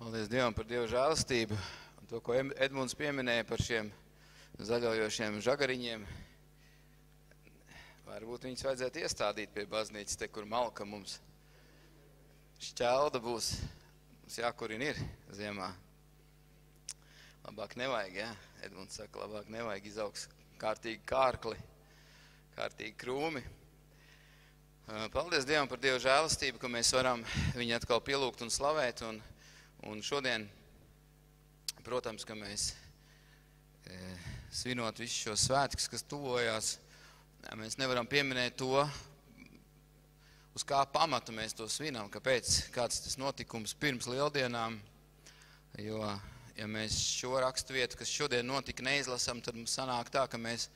Paldies Dievam par Dieva žēlastību un to, ko Edmunds pieminēja par šiem zaļojošiem žagariņiem. Varbūt viņus vajadzētu iestādīt pie baznīcas, te, kur malka mums šķelda būs. Mums jākurina ir ziemā. Labāk nevajag, jā. Edmunds saka, labāk nevajag izaugs kārtīgi kārkli, kārtīgi krūmi. Paldies Dievam par Dieva žēlastību, ka mēs varam viņu atkal pielūgt un slavēt. Un šodien, protams, ka mēs svinot visus šos svētkus, kas tuvojās, mēs nevaram pieminēt to, uz kā pamatu mēs to svinām, kāds tas notikums pirms lieldienām, jo, ja mēs šo raksturvietu, kas šodien notika, neizlasam, tad mums sanāk tā, ka mēs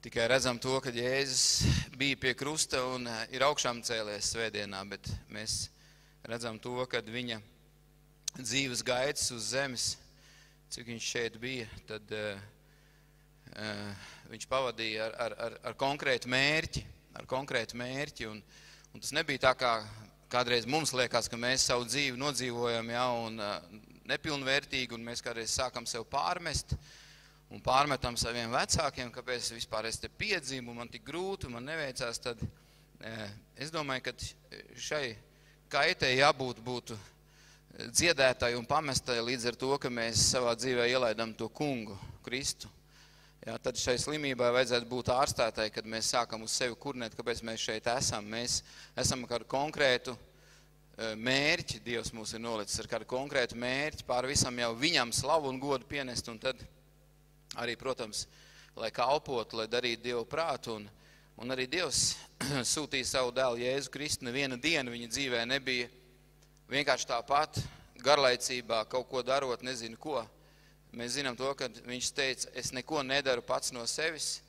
tikai redzam to, ka Jēzus bija pie krusta un ir augšām cēlies svētdienā, bet mēs redzam to, kad viņa dzīves gaitas uz zemes, cik viņš šeit bija, tad viņš pavadīja ar konkrētu mērķi, un tas nebija tā, kā kādreiz mums liekas, ka mēs savu dzīvi nodzīvojam, ja, un nepilnvērtīgi, un mēs kādreiz sākam sev pārmest, un pārmetam saviem vecākiem, kāpēc es vispār te piedzīmu, man tik grūti, man neveicās, tad es domāju, ka šai kaitei jābūt būtu dziedētāji un pamestāji līdz ar to, ka mēs savā dzīvē ielaidam to kungu, Kristu. Jā, tad šai slimībai vajadzētu būt ārstētāji, kad mēs sākam uz sevi kurnēt, kāpēc mēs šeit esam. Mēs esam kādu konkrētu mērķi, Dievs mūs ir nolicis ar kādu konkrētu mērķi, pār visam jau viņam slavu un godu pienest, un tad arī, protams, lai kalpotu, lai darītu Dievu prātu, un arī Dievs sūtīja savu dēlu Jēzu Kristu. Neviena diena viņa dzīvē nebija vienkārši tāpat, garlaicībā, kaut ko darot, nezinu ko. Mēs zinām to, ka viņš teica, es neko nedaru pats no sevis,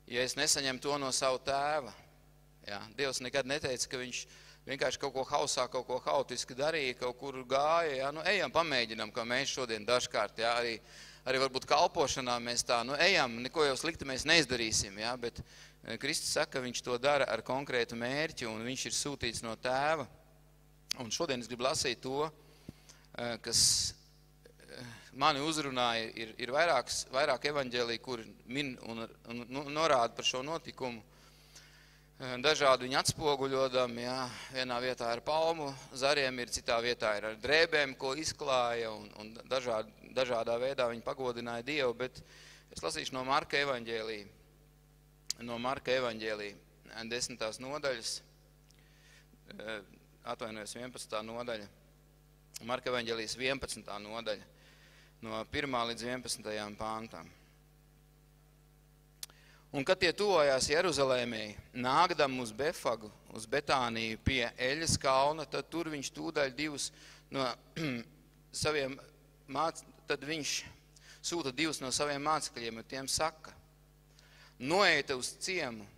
ja es nesaņemu to no savu tēva. Jā, Dievs nekad neteica, ka viņš vienkārši kaut ko hausā, kaut ko hautiski darīja, kaut kur gāja. Jā, ejam, pamēģinam, kā mēs šodien dažkārt. Jā, arī varbūt kalpošanā mēs tā, ejam, neko jau slikti mēs neizdarīsim. Jā, bet Kristus saka, viņš to dara ar konkrētu mērķi, un viņš ir sūtīts no tēva. Un šodien es gribu lasīt to, kas mani uzrunāja, ir vairāk evaņģēliji, kuri min un norāda par šo notikumu. Dažādi viņi atspoguļodam, jā, vienā vietā ar palmu zariem, citā vietā ir ar drēbēm, ko izklāja, un dažādā veidā viņi pagodināja Dievu, bet es lasīšu no Marka evaņģēlija. No Marka evaņģēlija 10. nodaļas, 11. nodaļa, Marka evaņģēlijas 11. nodaļa, no 1. līdz 11. pāntam. Un kad tie tuvojās Jeruzalēmei, nākdam uz Befagu, uz Betāniju pie Eļas kalna, tad tur viņš tūdaļ tad viņš sūta divus no saviem mācekļiem, un tiem saka, noeita uz ciemā,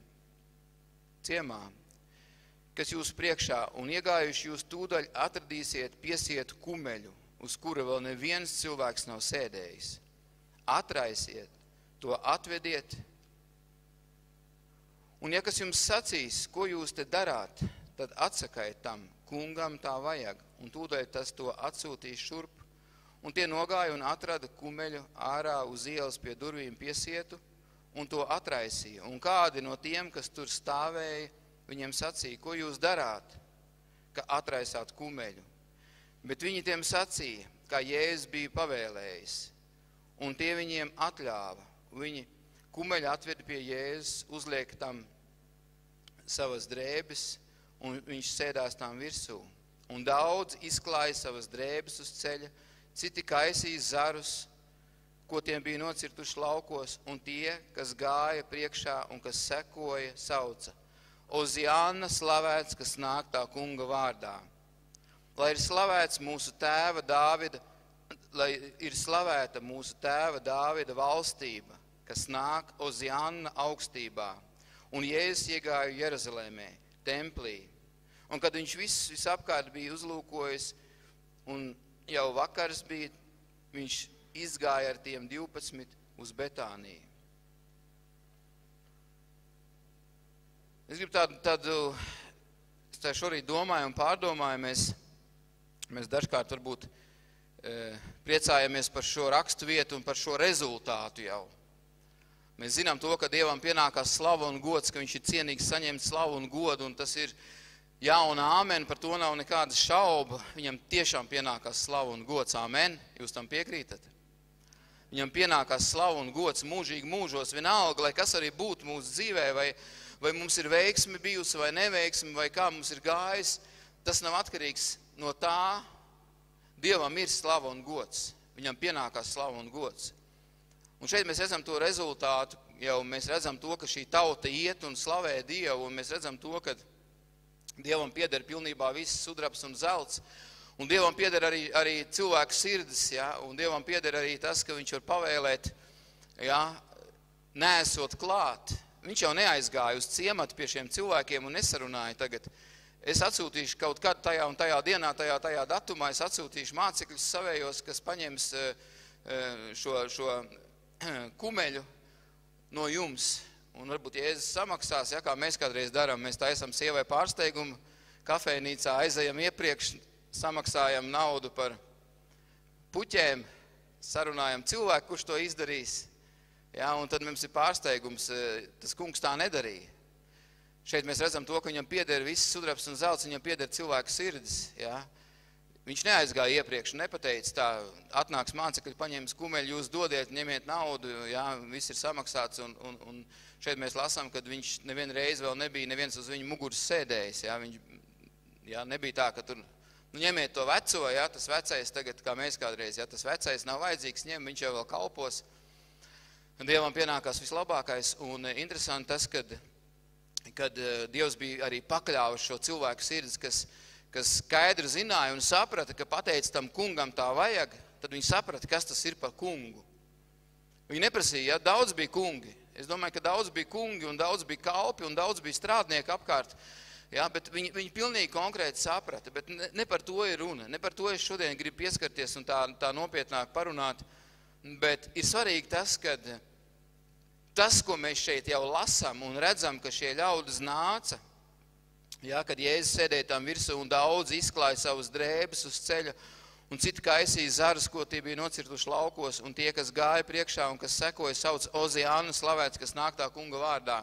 kas jūs priekšā, un iegājuši jūs tūdaļ atradīsiet piesietu kumeļu, uz kura vēl neviens cilvēks nav sēdējis. Atraisiet, to atvediet, un ja kas jums sacīs, ko jūs te darāt, tad atsakaiet tam, kungam tā vajag, un tūdaļ tas to atsūtīs šurp. Un tie nogāja un atrada kumeļu ārā uz ielas pie durvīm piesietu, un to atraisīja. Un kādi no tiem, kas tur stāvēja, viņiem sacīja, ko jūs darāt, ka atraisāt kumeļu. Bet viņi tiem sacīja, kā Jēzus bija pavēlējis, un tie viņiem atļāva. Viņi kumeļu atveda pie Jēzus, uzliek tam savas drēbes, un viņš sēdās tām virsū. Un daudz izklāja savas drēbes uz ceļa, citi kaisīja zarus, ko tiem bija nocirtuši laukos, un tie, kas gāja priekšā un kas sekoja, sauca, Oziāna slavēts, kas nāk tā kunga vārdā. Lai ir slavēta mūsu tēva Dāvida valstība, kas nāk Oziāna augstībā. Un Jēzus iegāja Jeruzalēmē, templī. Un kad viņš visapkārt bija uzlūkojis, un jau vakars bija, viņš izgāja ar tiem 12 uz Betāniju. Es gribu tādu šorīt domāju un pārdomāju, mēs Mēs dažkārt varbūt priecājamies par šo rakstu vietu un par šo rezultātu jau. Mēs zinām to, ka Dievam pienākās slava un gods, ka viņš ir cienīgs saņemt slavu un godu, un tas ir jā un āmen, par to nav nekādas šauba. Viņam tiešām pienākās slava un gods, āmen, jūs tam piekrītat? Viņam pienākās slava un gods mūžīgi mūžos, vienalga, lai kas arī būtu mūsu dzīvē, vai mums ir veiksmi bijusi, vai neveiksmi, vai kā mums ir gājis, tas nav atkarīgs no tā. Dievam ir slava un gods, viņam pienākās slava un gods. Un šeit mēs redzam to rezultātu, jau mēs redzam to, ka šī tauta iet un slavē Dievu, un mēs redzam to, ka Dievam pieder pilnībā viss sudrabs un zelts, un Dievam pieder arī cilvēku sirdis, ja? Un Dievam pieder arī tas, ka viņš var pavēlēt, ja? Neesot klāt. Viņš jau neaizgāja uz ciematu pie šiem cilvēkiem un nesarunāja tagad. Es atsūtīšu kaut kad tajā un tajā dienā, tajā datumā, es atsūtīšu mācekļus savējos, kas paņems šo kumeļu no jums. Un varbūt Jēzus samaksās, ja, kā mēs kādreiz darām, mēs taisam sievai pārsteigumu, kafejnīcā aizejam iepriekš, samaksājam naudu par puķēm, sarunājam cilvēku, kurš to izdarīs. Ja, un tad mums ir pārsteigums, tas kungs tā nedarīja. Šeit mēs redzam to, ka viņam pieder viss sudrabs un zelts, viņam pieder cilvēku sirdis. Ja? Viņš neaizgāja iepriekš un nepateica tā, atnāks mācekļi, paņems kumeļu, jūs dodiet, ņemiet naudu, ja? Viss ir samaksāts. Un šeit mēs lasām, kad viņš nevienu reizi vēl nebija neviens uz viņu muguras sēdējis. Ja? Viņš nebija tā, ka tur ņemiet to veco, ja? Tas vecais tagad, kā mēs kādreiz, ja? Tas vecais nav vajadzīgs, ņem, viņš jau vēl kalpos. Dievam pienākās vislabākais, un interesanti tas, kad Dievs bija arī pakļāvis šo cilvēku sirdis, kas skaidri zināja un saprata, ka pateica tam kungam tā vajag, tad viņi saprata, kas tas ir par kungu. Viņi neprasīja, ja daudz bija kungi. Es domāju, ka daudz bija kungi un daudz bija kalpi un daudz bija strādnieki apkārt. Ja, bet viņi pilnīgi konkrēti saprata, bet ne par to ir runa. Ne par to es šodien gribu pieskarties un tā nopietnāk parunāt. Bet ir svarīgi tas, ka tas, ko mēs šeit jau lasām un redzam, ka šie ļaudis nāca, ja, kad Jēzus sēdēja tam virsū un daudz izklāja savus drēbes uz ceļa, un citi kaisīja zarus, ko tie bija nocirtuši laukos, un tie, kas gāja priekšā un kas sekoja, sauc Oziānu slavēts, kas nāk tā kunga vārdā.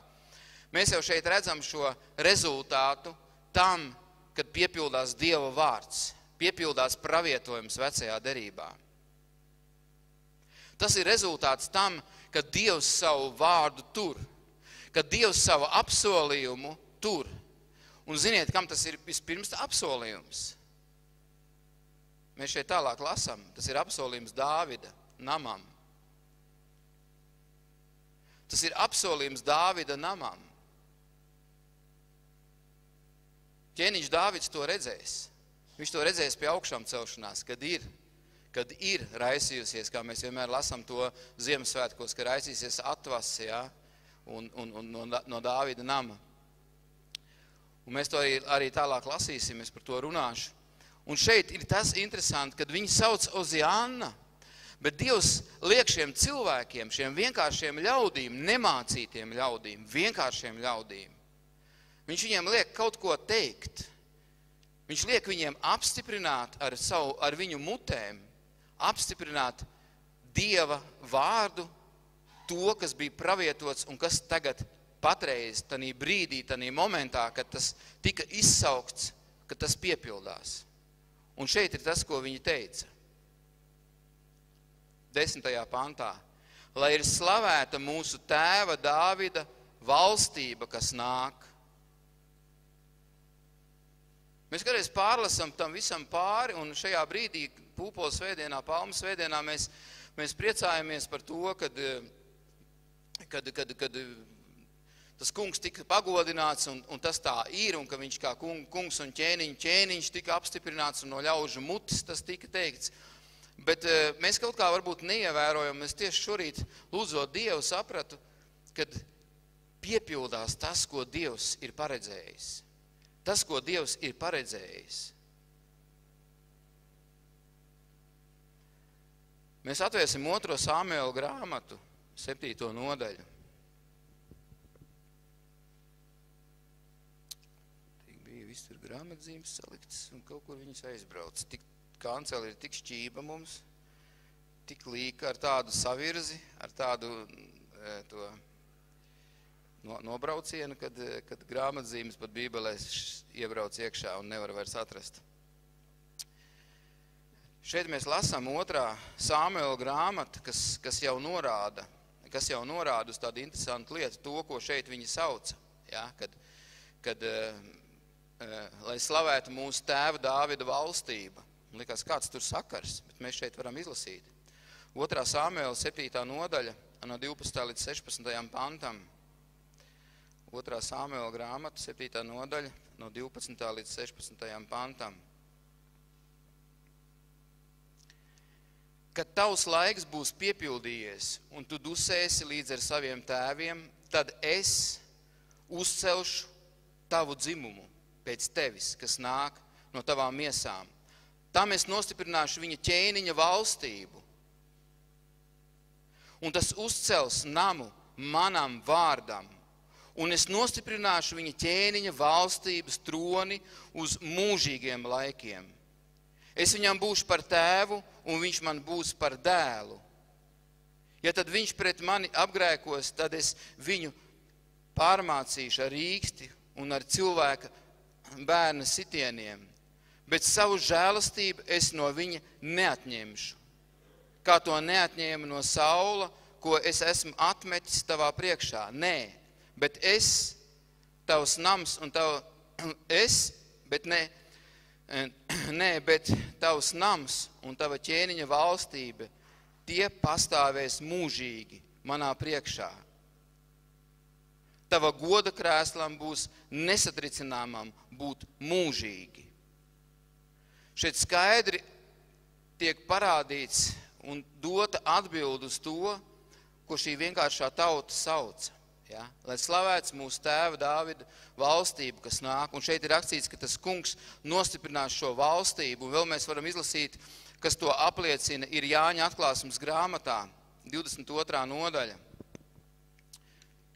Mēs jau šeit redzam šo rezultātu tam, kad piepildās Dieva vārds, piepildās pravietojums vecajā derībā. Tas ir rezultāts tam, ka Dievs savu vārdu tur, ka Dievs savu apsolījumu tur. Un ziniet, kam tas ir vispirms apsolījums? Mēs šeit tālāk lasām, tas ir apsolījums Dāvida namam. Tas ir apsolījums Dāvida namam. Ķēniņš Dāvids to redzēs. Viņš to redzēs pie augšām celšanās, kad ir raisījusies, kā mēs vienmēr lasām to Ziemassvētkos, ka raisīsies atvas, ja, un no Dāvida nama. Un mēs to arī tālāk lasīsim, es par to runāšu. Un šeit ir tas interesanti, kad viņi sauc Oziāna, bet Dievs liek šiem cilvēkiem, šiem vienkāršiem ļaudīm, nemācītiem ļaudīm, vienkāršiem ļaudīm. Viņš viņiem liek kaut ko teikt. Viņš liek viņiem apstiprināt ar viņu mutēm, apstiprināt Dieva vārdu, to, kas bija pravietots un kas tagad patreiz, tanī brīdī, tanī momentā, kad tas tika izsaukts, ka tas piepildās. Un šeit ir tas, ko viņi teica. 10. pantā. Lai ir slavēta mūsu tēva Dāvida valstība, kas nāk. Mēs kādreiz pārlasam tam visam pāri, un šajā brīdī, Pūpoles svētdienā, Palmas svētdienā, mēs priecājamies par to, kad tas kungs tika pagodināts, un tas tā ir, un ka viņš kā kungs un ķēniņš tika apstiprināts, un no ļaužu mutis tas tika teikts. Bet mēs kaut kā varbūt neievērojam, es tieši šorīt lūdzot Dievu sapratu, kad piepildās tas, ko Dievs ir paredzējis. Tas, ko Dievs ir paredzējis. Mēs atvērsim 2. Samuela grāmatu, 7. nodaļu. Tik bija Viss tur grāmatzīmes saliktas un kaut kur viņas aizbrauc. Tik kanceli ir tik šķība mums, tik līka ar tādu savirzi, ar tādu to nobraucienu, kad grāmatzīmes pat bībelēs iebrauc iekšā un nevar vairs atrast. Šeit mēs lasām 2. Samuela grāmatu, kas jau norāda uz tādu interesantu lietu, to, ko šeit viņi sauca, ja, kad lai slavētu mūsu tēva Dāvida valstība. Likās, kāds tur sakars, bet mēs šeit varam izlasīt. 2. Samuela 7. nodaļa no 12. līdz 16. pantam. 2. Samuela grāmata 7. nodaļa no 12. līdz 16. pantam. Kad tavs laiks būs piepildījies un tu dusēsi līdz ar saviem tēviem, tad es uzcelšu tavu dzimumu pēc tevis, kas nāk no tavām miesām. Tam es nostiprināšu viņa ķēniņa valstību. Un tas uzcels namu manam vārdam. Un es nostiprināšu viņa ķēniņa valstības troni uz mūžīgiem laikiem. Es viņam būšu par tēvu, un viņš man būs par dēlu. Ja tad viņš pret mani apgrēkos, tad es viņu pārmācīšu ar rīksti un ar cilvēka bērna sitieniem. Bet savu žēlastību es no viņa neatņemšu. Kā to neatņēmu no Saula, ko es esmu atmetis tavā priekšā. Nē, bet es, tavs nams un bet tavs nams un tava ķēniņa valstība, tie pastāvēs mūžīgi manā priekšā. Tava goda krēslam būs nesatricināmam būt mūžīgi. Šeit skaidri tiek parādīts un dota atbild uz to, ko šī vienkāršā tauta sauca. Ja? Lai slavēts mūsu tēva Dāvida valstību, kas nāk. Un šeit ir rakstīts, ka tas kungs nostiprinās šo valstību. Un vēl mēs varam izlasīt, kas to apliecina, ir Jāņa atklāsmes grāmatā, 22. nodaļa.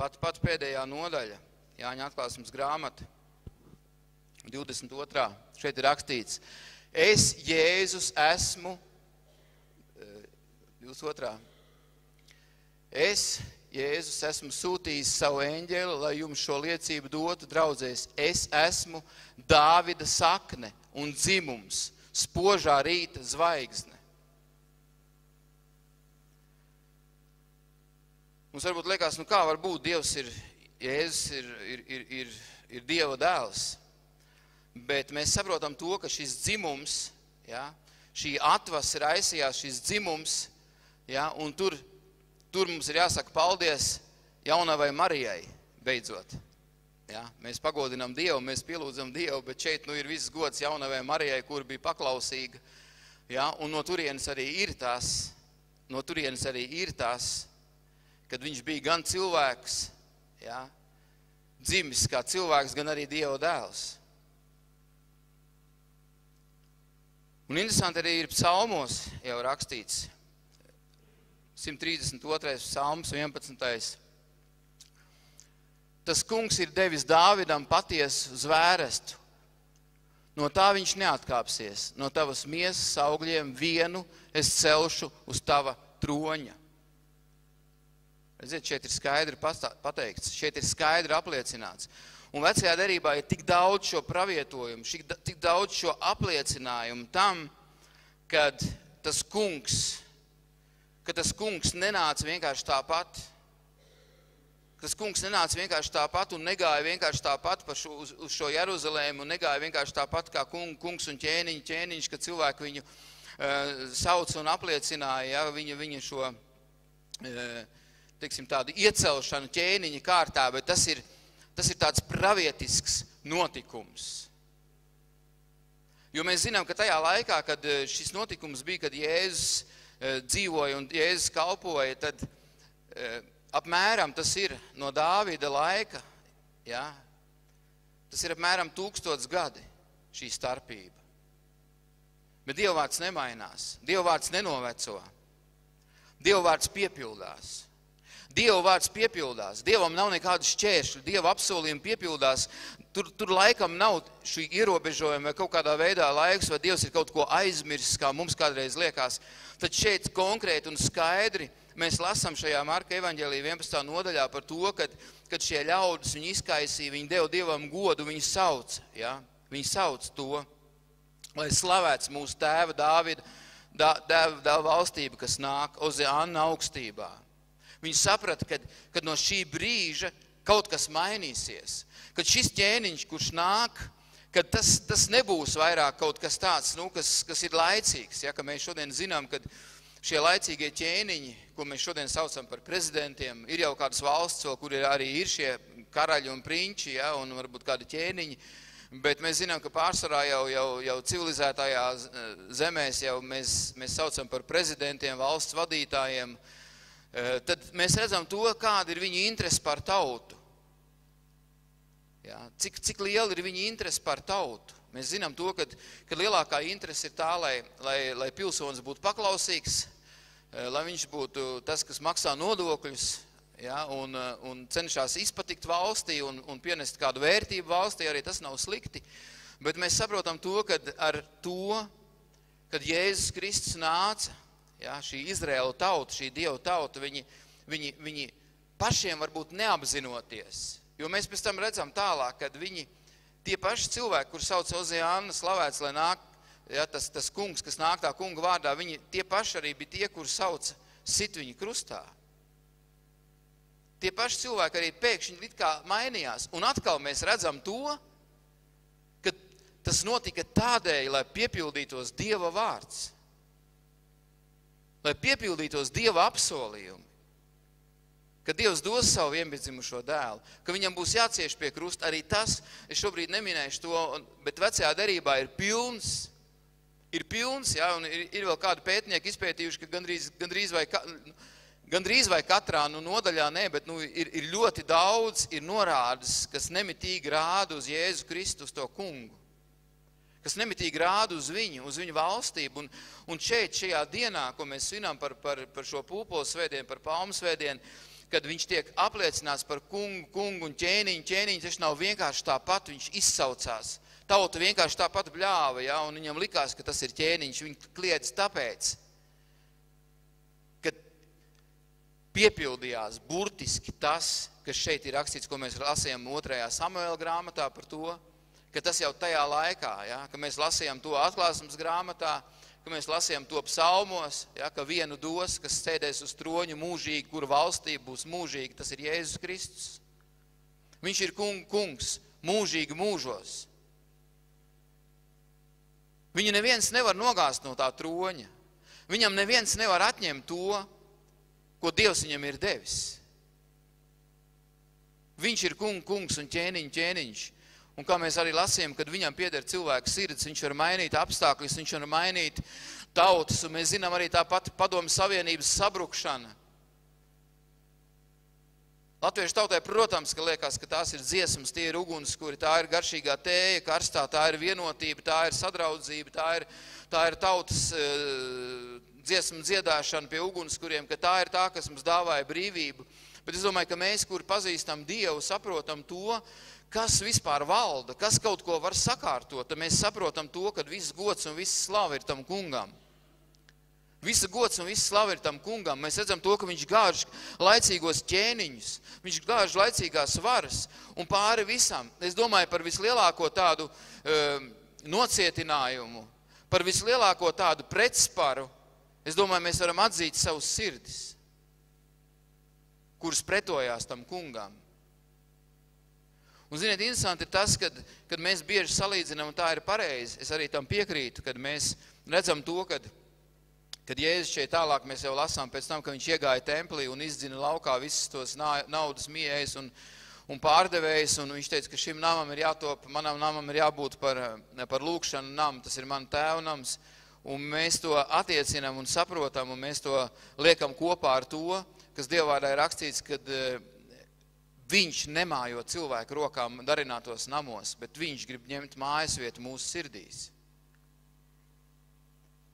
Pat pēdējā nodaļa, Jāņa atklāsmes grāmata, 22. Šeit ir rakstīts, es, Jēzus, esmu, 22. Es, Jēzus, esmu sūtījis savu eņģeli, lai jums šo liecību dotu, draudzēs. Es esmu Dāvida sakne un dzimums, spožā rīta zvaigzne. Mums varbūt liekas, kā var būt Dievs Jēzus ir Dieva dēls. Bet mēs saprotam to, ka šis dzimums, ja, šī atvas raisījās, šis dzimums, ja, un tur mums ir jāsaka paldies jaunavai Marijai, beidzot. Ja, mēs pagodinām Dievu, mēs pielūdzam Dievu, bet šeit ir viss gods jaunavai Marijai, kur bija paklausīga. Ja, un no turienes arī ir tas, kad viņš bija gan cilvēks, ja, dzimis kā cilvēks, gan arī Dieva dēls. Un interesanti arī ir psalmos jau rakstīts, 132. psalms, 11. Tas kungs ir devis Dāvidam patiesu zvērestu. No tā viņš neatkāpsies. No tavas miesas augļiem vienu es celšu uz tava troņa. Redziet, šeit ir skaidri pateikts, šeit ir skaidri apliecināts. Un vecajā derībā ir tik daudz šo pravietojumu, tik daudz šo apliecinājumu tam, kad tas kungs nenāca vienkārši tāpat. Tas kungs nenāca vienkārši tāpat un negāja vienkārši tāpat uz šo Jeruzalēmu un negāja vienkārši tāpat kā kungs un ķēniņš, kad cilvēki viņu sauc un apliecināja, ja, viņa šo, teiksim, tādu iecelšanu ķēniņa kārtā, bet tas ir tāds pravietisks notikums. Jo mēs zinām, ka tajā laikā, kad šis notikums bija, kad Jēzus dzīvoja un Jēzus kalpoja, tad apmēram tas ir no Dāvida laika, ja, tas ir apmēram 1000 gadi šī starpība. Bet Dieva vārds nemainās, Dieva vārds nenoveco, Dieva vārds piepildās. Dieva vārds piepildās, Dievam nav nekādu šķēršļu, Dieva apsolījumi piepildās. tur laikam nav šī ierobežojuma vai kaut kādā veidā laiks, vai Dievs ir kaut ko aizmirsis, kā mums kādreiz liekas. Tad šeit konkrēti un skaidri mēs lasām šajā Marka evaņģēlija 11. nodaļā par to, kad šie ļaudis viņi izkaisīja, viņi deva Dievam godu, viņi sauca, ja? Viņi sauc to, lai slavēts mūsu tēva Dāvida valstība, kas nāk Ozeāna augstībā. Viņi saprata, kad no šī brīža kaut kas mainīsies, kad šis ķēniņš, kurš nāk, kad tas nebūs vairāk kaut kas tāds, kas ir laicīgs, ja, ka mēs šodien zinām, kad šie laicīgie ķēniņi, ko mēs šodien saucam par prezidentiem, ir jau kādas valsts, kur arī ir šie karaļi un prinči, ja, un varbūt kādi ķēniņi, bet mēs zinām, ka pārsvarā jau civilizētajā zemēs jau mēs saucam par prezidentiem, valsts vadītājiem, tad mēs redzam to, kāda ir viņa interese par tautu. Ja, cik liela ir viņa interese par tautu. Mēs zinām to, ka lielākā interese ir tā, lai pilsonis būtu paklausīgs, lai viņš būtu tas, kas maksā nodokļus, ja, un cenšas izpatikt valstī un pienest kādu vērtību valstī, arī tas nav slikti. Bet mēs saprotam to, kad Jēzus Kristus nāca, ja, šī Izraēla tauta, šī Dieva tauta, viņi pašiem varbūt neapzinoties. Jo mēs pēc tam redzam tālāk, kad tie paši cilvēki, kur sauc Ozeāna, slavēts, lai nāk, ja, tas kungs, kas nāk tā kunga vārdā, tie paši arī bija tie, kur sauca sit viņu krustā. Tie paši cilvēki arī pēkšņi it kā mainījās. Un atkal mēs redzam to, ka tas notika tādēļ, lai piepildītos Dieva vārds. Lai piepildītos Dieva apsolījumi. Ka Dievs dos savu vienpiedzimušo dēlu, ka viņam būs jācieš pie krusta. Arī tas, es šobrīd neminēšu to, bet vecajā derībā ir pilns, ja, un ir vēl kādi pētnieki izpētījuši, ka gandrīz vai katrā nodaļā, bet ir ļoti daudz, ir norādes, kas nemitīgi rāda uz Jēzu Kristu, uz to kungu, kas nemitīgi rāda uz viņu valstību. Un šajā dienā, ko mēs svinām par šo pūpoles svētdienu, par palmu svētdienu, kad viņš tiek apliecināts par kungu un ķēniņu, taču nav vienkārši tāpat, viņš izsaucās. Tauta vienkārši tāpat bļāva, ja, un viņam likās, ka tas ir ķēniņš, viņi kliedz tāpēc, kad piepildījās burtiski tas, kas šeit ir rakstīts, ko mēs lasījām 2. Samuēla grāmatā par to, ka tas jau tajā laikā, ja, ka mēs lasījām to atklāsmes grāmatā, ka mēs lasījām to psalmos, ja, ka vienu dos, kas sēdēs uz troņu mūžīgi, kura valstība būs mūžīgi, tas ir Jēzus Kristus. Viņš ir kungs, mūžīgi mūžos. Viņu neviens nevar nogāzt no tā troņa. Viņam neviens nevar atņemt to, ko Dievs viņam ir devis. Viņš ir kungs un ķēniņš. Un kā mēs arī lasījām, kad viņam pieder cilvēku sirds, viņš var mainīt apstākļus, viņš var mainīt tautas, un mēs zinām arī tāpat Padomju Savienības sabrukšana. Latviešu tautai, protams, ka liekas, ka tās ir dziesmas, tie ir ugunskuri, tā ir garšīgā tēja, karstā, tā ir vienotība, tā ir sadraudzība, tā ir tautas dziesmu dziedāšana pie ugunskuriem, ka tā ir tā, kas mums dāvāja brīvību. Bet es domāju, ka mēs, kuri pazīstam Dievu, saprotam to, kas vispār valda, kas kaut ko var sakārtot, tad mēs saprotam to, ka viss gods un viss slava ir tam kungam. Visa gods un viss slava ir tam kungam. Mēs redzam to, ka viņš gāž laicīgos ķēniņus, viņš gāž laicīgās varas un pāri visam. Es domāju par vislielāko tādu nocietinājumu, par vislielāko tādu pretsparu. Es domāju, mēs varam atzīt savus sirdis, kuras pretojās tam kungam. Un, ziniet, interesanti ir tas, kad mēs bieži salīdzinām, un tā ir pareizi, es arī tam piekrītu, kad mēs redzam to, kad Jēzus šeit tālāk mēs jau lasām pēc tam, ka viņš iegāja templī un izdzina laukā visas tos naudas miejas un pārdevējs, un viņš teica, ka šim namam ir jātop, manam namam ir jābūt par lūkšanu namu, tas ir man tēva nams, un mēs to attiecinām un saprotam, un mēs to liekam kopā ar to, kas Dievvārdā ir rakstīts, kad viņš nemājo cilvēku rokām darinātos namos, bet viņš grib ņemt mājas vietu mūsu sirdīs.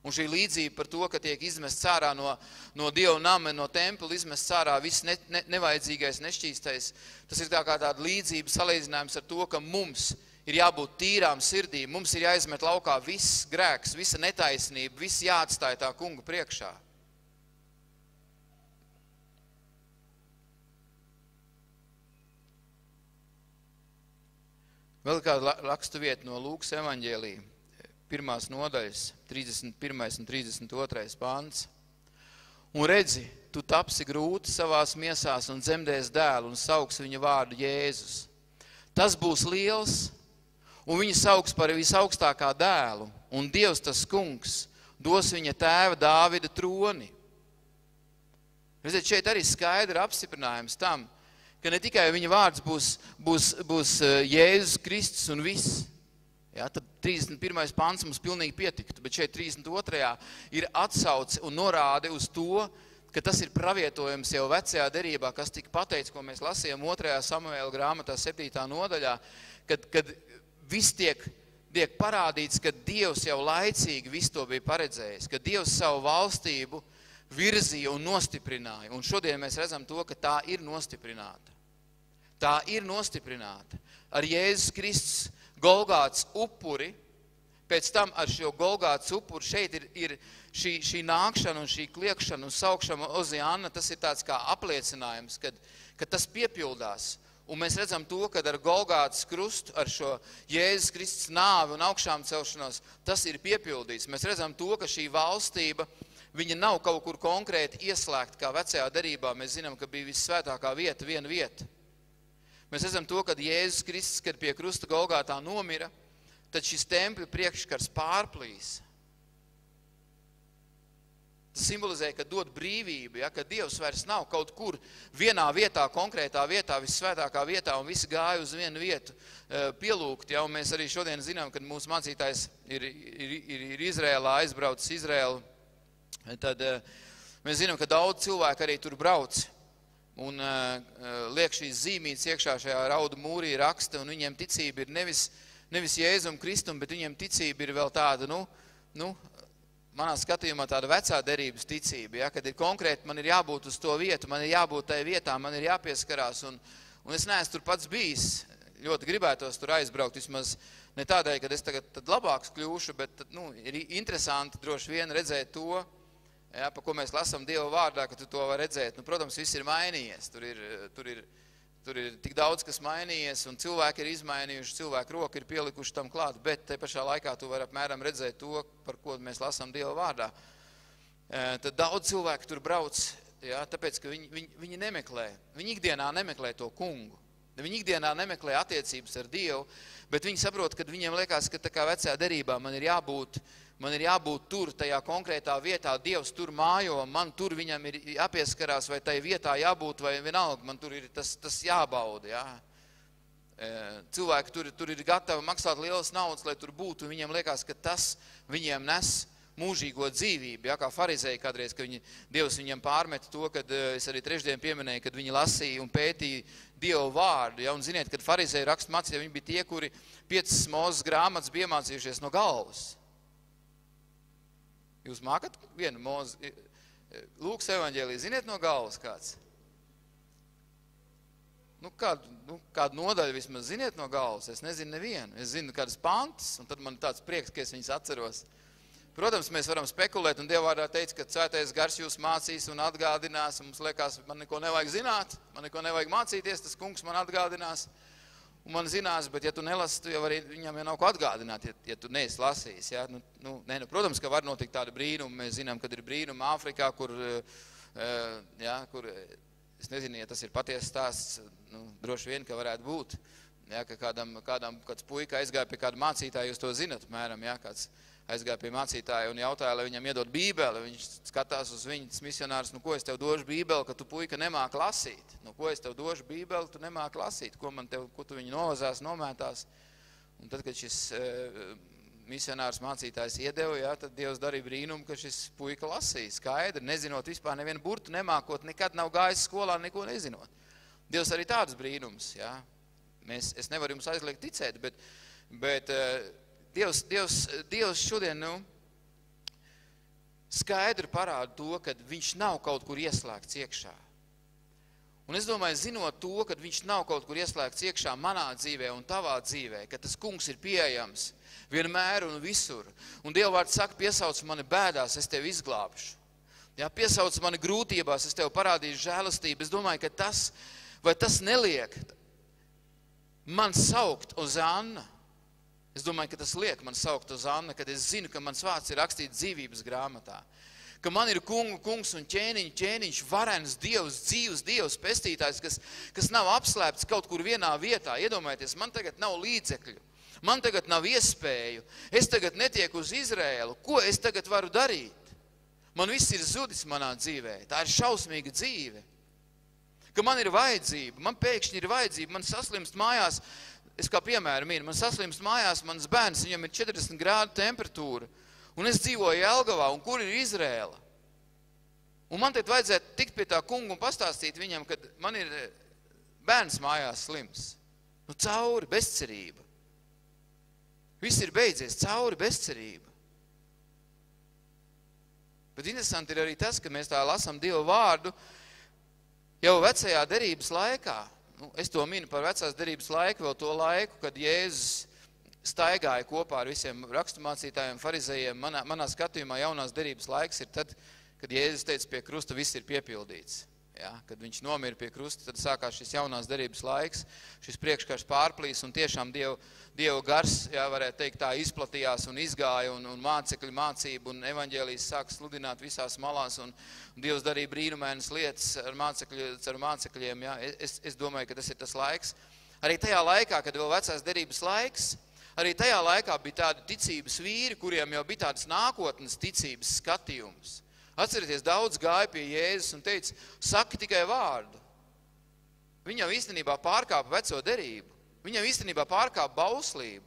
Un Un šī līdzība par to, ka tiek izmests ārā no Dieva nama, no templa, izmests ārā viss nevajadzīgais, nešķīstais, tas ir tā kā tāda līdzība salīdzinājums ar to, ka mums ir jābūt tīrām sirdīm, mums ir jāizmet laukā viss grēks, visa netaisnība, viss jāatstāja tā kunga priekšā. Vēl kāda rakstuvieta no Lūkas evaņģēlija, 1. nodaļas, 31. un 32. pants. Un redzi, tu tapsi grūti savās miesās un dzemdēs dēlu un sauks viņa vārdu Jēzus. Tas būs liels, un viņu sauks par visaugstākā dēlu, un Dievs tas kungs dos viņa tēva Dāvida troni. Redziet, šeit arī skaidri apstiprinājums tam, ka ne tikai viņa vārds būs Jēzus Kristus un viss. Ja, tad 31. pants mums pilnīgi pietiktu, bet šeit 32. ir atsauce un norāde uz to, ka tas ir pravietojums jau vecajā derībā, kas tika pateikts, ko mēs lasījām 2. Samuēla grāmatā 7. nodaļā, kad viss tiek parādīts, ka Dievs jau laicīgi visu to bija paredzējis, ka Dievs savu valstību virzīja un nostiprināja. Un šodien mēs redzam to, ka tā ir nostiprināta. Tā ir nostiprināta. Ar Jēzus Kristus Golgātas upuri, pēc tam ar šo Golgātas upuri šeit ir šī nākšana un šī kliekšana un saukšana Oziāna, tas ir tāds kā apliecinājums, kad tas piepildās. Un mēs redzam to, kad ar Golgātas krustu, ar šo Jēzus Kristus nāvi un augšām celšanos, tas ir piepildīts. Mēs redzam to, ka šī valstība, viņa nav kaut kur konkrēti ieslēgta, kā vecajā derībā. Mēs zinām, ka bija vissvētākā vieta, viena vieta. Mēs redzam to, kad Jēzus Kristus, kad pie krusta Golgātā nomira, tad šis tempļa priekškars pārplīs. Tas simbolizē, ka dod brīvību, ja, ka Dievs vairs nav kaut kur vienā vietā, konkrētā vietā, vissvētākā vietā, un visi gāja uz vienu vietu pielūgt. Ja, un mēs arī šodien zinām, kad mūsu mācītājs ir Izrēlā, aizbraucis Izrēlu, tad mēs zinām, ka daudz cilvēku arī tur brauc. Un liek šīs zīmītes iekšā šajā raudu mūrī raksta, un viņiem ticība ir nevis Jēzum Kristum, bet viņiem ticība ir vēl tāda, manā skatījumā tāda vecā derības ticība, ja, kad ir konkrēti, man ir jābūt uz to vietu, man ir jābūt tai vietā, man ir jāpieskarās, un es neesmu tur pats bijis, ļoti gribētos tur aizbraukt, vismaz ne tādēļ, kad es tagad labāks kļūšu, bet ir interesanti droši vien redzēt to, ja, pa ko mēs lasām Dieva vārdā, ka tu to var redzēt. Protams, viss ir mainījies. Tur ir tik daudz, kas mainījies, un cilvēki ir izmainījuši, cilvēku roka ir pielikuši tam klāt, bet te pašā laikā tu vari apmēram redzēt to, par ko mēs lasām Dieva vārdā. Tad daudz cilvēku tur brauc, ja, tāpēc, ka viņi nemeklē. Viņi ikdienā nemeklē to kungu. Viņi ikdienā nemeklē attiecības ar Dievu, bet viņi saprot, ka viņiem liekas, ka tā kā vecajā derībā man ir jābūt tur, tajā konkrētā vietā, Dievs tur mājo, man tur viņam ir jāpieskarās, vai tai vietā jābūt, vai vienalga, man tur ir tas jābauda. Ja. Cilvēki tur ir gatavi maksāt lielas naudas, lai tur būtu, un viņiem liekas, ka tas viņiem nes mūžīgo dzīvību, ja, kā farizēji kādreiz, ka Dievs viņiem pārmeta to, kad es arī trešdien pieminēju, kad viņi lasīja un pētīja Dievu vārdu, ja, un ziniet, kad farizēji rakstmācīja, viņi bija tie, kuri 5 Mūzes grāmatas bija iemācījušies no galvas. Jūs mākat vienu Mūzes, Lūkas evaņģēliju, ziniet no galvas kāds? Kādu nodaļu vismaz ziniet no galvas, es nezinu nevienu, es zinu kādas pantas, un tad man tāds prieks, ka es viņas atceros. Protams, mēs varam spekulēt, un Dieva vārdā teica, ka Svētais Gars jūs mācīs un atgādinās, un mums liekas, man neko nevajag zināt, man neko nevajag mācīties, tas kungs man atgādinās, un man zinās, bet ja tu nelasi, tu jau arī viņam jau nav ko atgādināt, ja tu neesi lasījis. Ja? Protams, ka var notikt tādi brīnumi, mēs zinām, kad ir brīnumi Āfrikā, kur, es nezinu, ja tas ir patiesas stāsts, droši vien, ka varētu būt, ja, ka kāds puika aizgāja pie kāda mācītāja, jūs to zinat, mēram, ja, kāds aizgāja pie mācītāja un jautāja, lai viņam iedod bībeli. Viņš skatās uz viņas misionārus, ko es tev došu bībeli, ka tu puika nemāk lasīt. Ko es tev došu bībeli, tu nemāk lasīt. Ko tu viņu novazās, nomētās. Un tad, kad šis misionārs mācītājs iedeva, ja, tad Dievs darīja brīnumu, ka šis puika lasīja skaidri, nezinot vispār nevienu burtu, nemākot, nekad nav gājis skolā, neko nezinot. Dievs arī tādus brīnums. Ja. Es nevaru jums aizliegt ticēt, bet Dievs šodien, skaidri parāda to, ka viņš nav kaut kur ieslēgts iekšā. Un es domāju, zinot to, ka viņš nav kaut kur ieslēgts iekšā manā dzīvē un tavā dzīvē, ka tas kungs ir pieejams vienmēr un visur. Un Dieva vārds saka, piesauc mani bēdās, es tevi izglābšu. Ja, piesauc mani grūtībās, es tev parādīšu žēlastību. Es domāju, ka tas neliek man saukt uz Anna. Es domāju, ka tas liek man saukt uz Anna, kad es zinu, ka mans vārds ir rakstīts dzīvības grāmatā. Ka man ir kungs un ķēniņš, varens Dievs, dzīvs Dievs, pestītājs, kas nav apslēpts kaut kur vienā vietā. Iedomājieties, man tagad nav līdzekļu, man tagad nav iespēju, es tagad netieku uz Izrēlu. Ko es tagad varu darīt? Man viss ir zudis manā dzīvē, tā ir šausmīga dzīve. Ka man ir vajadzība, man pēkšņi ir vajadzība, man saslimst mājās, es kā piemēram man saslimst mājās, mans bērns, viņam ir 40 grādu temperatūra. Un es dzīvoju Jelgavā, un kur ir Izrēla? Un man tad vajadzētu tikt pie tā kunga un pastāstīt viņam, kad man ir bērns mājās slims. Nu, cauri, bezcerība. Viss ir beidzies, cauri, bezcerība. Bet interesanti ir arī tas, ka mēs tā lasām Dieva vārdu jau vecajā derības laikā. Nu, es to minu par vecās derības laiku, vēl to laiku, kad Jēzus staigāja kopā ar visiem raksturmācītājiem, farizējiem. Manā skatījumā jaunās derības laiks ir tad, kad Jēzus teica, pie krusta viss ir piepildīts. Ja, kad viņš nomira pie krusta, tad sākās šis jaunās derības laiks, šis priekškars pārplīs, un tiešām Dieva gars, ja, varētu teikt, tā izplatījās un izgāja, un mācekļu mācību, un evaņģēlijas sāk sludināt visās malās, un Dievs darīja brīnumainas lietas ar mācekļiem. Ja. Es domāju, ka tas ir tas laiks. Arī tajā laikā, kad vēl vecās derības laiks, arī tajā laikā bija tādi ticības vīri, kuriem jau bija tādas nākotnes ticības skatījums. Atcerieties, daudz gāja pie Jēzus un teica, saki tikai vārdu. Viņi jau īstenībā pārkāpa veco derību. Viņi jau īstenībā pārkāpa bauslību.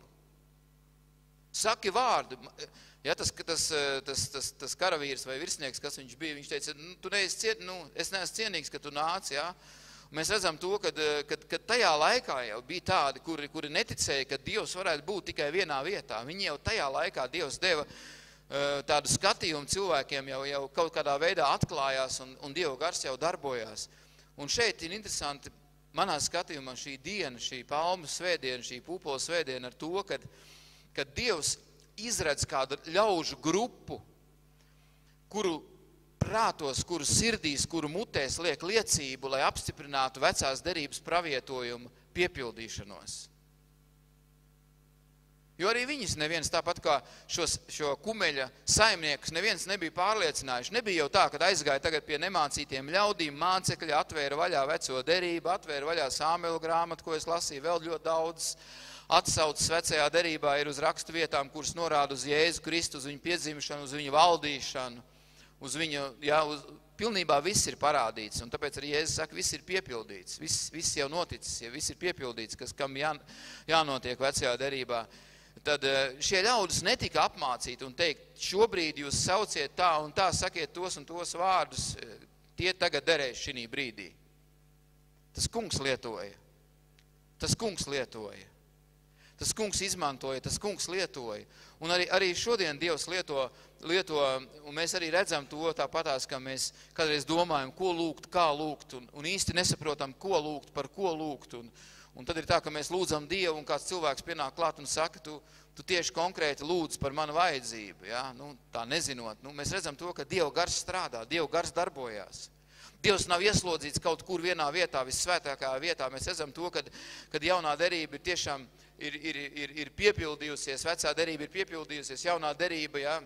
Saki vārdu. Ja, tas karavīrs vai virsnieks, kas viņš bija, viņš teica, es neesmu cienīgs, ka tu nāc, ja. Mēs redzam to, ka tajā laikā jau bija tādi, kuri neticēja, ka Dievs varētu būt tikai vienā vietā. Viņi jau tajā laikā Dievs deva tādu skatījumu cilvēkiem, jau kaut kādā veidā atklājās un Dieva gars jau darbojās. Un šeit ir interesanti, manā skatījumā šī diena, šī palmu svētdiena, šī pūpola svētdiena ar to, kad Dievs izredz kādu ļaužu grupu, kuru prātos, kuru sirdīs, kuru mutēs liek liecību, lai apstiprinātu vecās derības pravietojumu piepildīšanos. Jo arī viņas neviens, tāpat kā šo kumeļa saimniekus, neviens nebija pārliecinājuši. Nebija jau tā, kad aizgāja tagad pie nemācītiem ļaudīm, mācekļi atvēra vaļā veco derību, atvēra vaļā Sāmuela grāmatu, ko es lasīju, vēl ļoti daudz atsaucas vecajā derībā ir uz rakstu vietām, kuras norāda uz Jēzu Kristu, uz viņu piedzimšanu, uz viņu valdīšanu, uz viņu, pilnībā viss ir parādīts, un tāpēc arī Jēzus saka, viss ir piepildīts, viss jau noticis, ja viss ir piepildīts, kam jānotiek vecajā derībā. Tad šie ļaudis netika apmācīti un teikt, šobrīd jūs sauciet tā un tā, sakiet tos un tos vārdus, tie tagad derēs šī brīdī. Tas kungs lietoja. Tas kungs lietoja. Tas kungs izmantoja, tas kungs lietoja. Un arī šodien Dievs lieto, un mēs arī redzam to tāpatās, ka mēs kādreiz domājam, ko lūgt, kā lūgt, un īsti nesaprotam, ko lūgt, par ko lūgt. Un tad ir tā, ka mēs lūdzam Dievu, un kāds cilvēks pienāk klāt un saka, tu tieši konkrēti lūdz par manu vajadzību. Ja? Tā nezinot. Mēs redzam to, ka Dieva gars strādā, Dieva gars darbojās. Dievs nav ieslodzīts kaut kur vienā vietā, vissvētākajā vietā. Mēs redzam to, kad jaunā derība ir tiešām ir piepildījusies, vecā derība ir piepildījusies, jaunā derība, ja,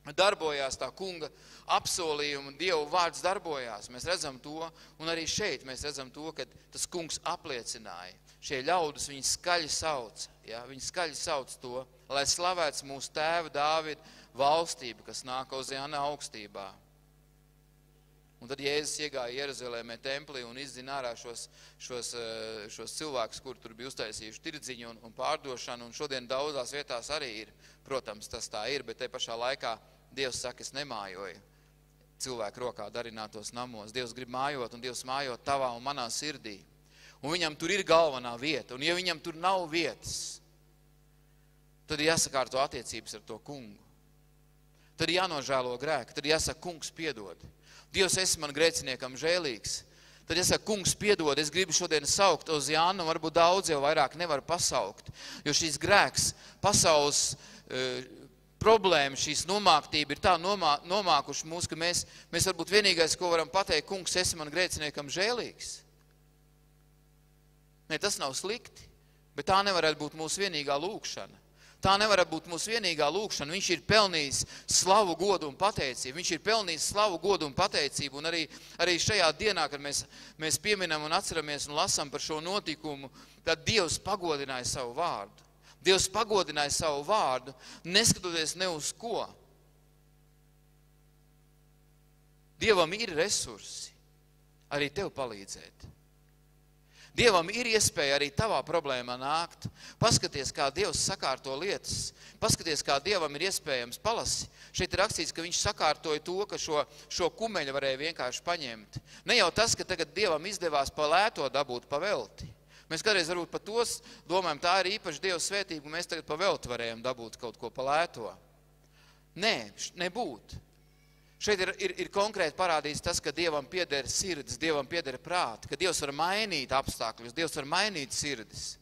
darbojās tā kunga apsolījuma, Dieva vārds darbojās. Mēs redzam to, un arī šeit mēs redzam to, ka tas kungs apliecināja. Šie ļaudis, viņi skaļi sauc, ja, viņi skaļi sauc to, lai slavēts mūsu tēva Dāvida valstība, kas nāk uz Jāna augstībā. Un tad Jēzus iegāja Jeruzalēmē templī un izzina ārā šos cilvēkus, kur tur bija uztaisījuši tirdziņu un pārdošanu, un šodien daudzās vietās arī ir, protams, tas tā ir, bet te pašā laikā Dievs saka, es nemājoju cilvēku rokā darinātos namos. Dievs grib mājot, un Dievs mājot tavā un manā sirdī. Un viņam tur ir galvenā vieta, un ja viņam tur nav vietas, tad ir jāsakārto attiecības ar to kungu. Tad jānožēlo grēku, tad jāsaka, kungs piedod. Dievs, esi man grēciniekam žēlīgs. Tad jāsaka, kungs piedod, es gribu šodien saukt uz Jānu, varbūt daudz jau vairāk nevar pasaukt, jo šīs grēks, pasaules problēma, šīs nomāktība ir tā nomākuši mūs, ka mēs varbūt vienīgais, ko varam pateikt, kungs, esi man grēciniekam žēlīgs. Ne, tas nav slikti, bet tā nevarētu būt mūsu vienīgā lūkšana. Tā nevarētu būt mūsu vienīgā lūkšana. Viņš ir pelnījis slavu, godu un pateicību. Viņš ir pelnījis slavu, godu un pateicību. Un arī šajā dienā, kad mēs pieminam un atceramies un lasām par šo notikumu, tad Dievs pagodināja savu vārdu. Dievs pagodināja savu vārdu, neskatoties ne uz ko. Dievam ir resursi arī tev palīdzēt. Dievam ir iespēja arī tavā problēmā nākt. Paskaties, kā Dievs sakārto lietas. Paskaties, kā Dievam ir iespējams palasi. Šeit ir rakstīts, ka viņš sakārtoja to, ka šo kumeļu varēja vienkārši paņemt. Ne jau tas, ka tagad Dievam izdevās pa lēto dabūt pa velti. Mēs kādreiz varbūt par tos domājam, tā ir īpaši Dieva svētība, un mēs tagad pa velti varējām dabūt kaut ko pa lēto. Nē, nebūt. Šeit ir konkrēti parādīts tas, ka Dievam pieder sirds, Dievam pieder prāti, ka Dievs var mainīt apstākļus, Dievs var mainīt sirdis.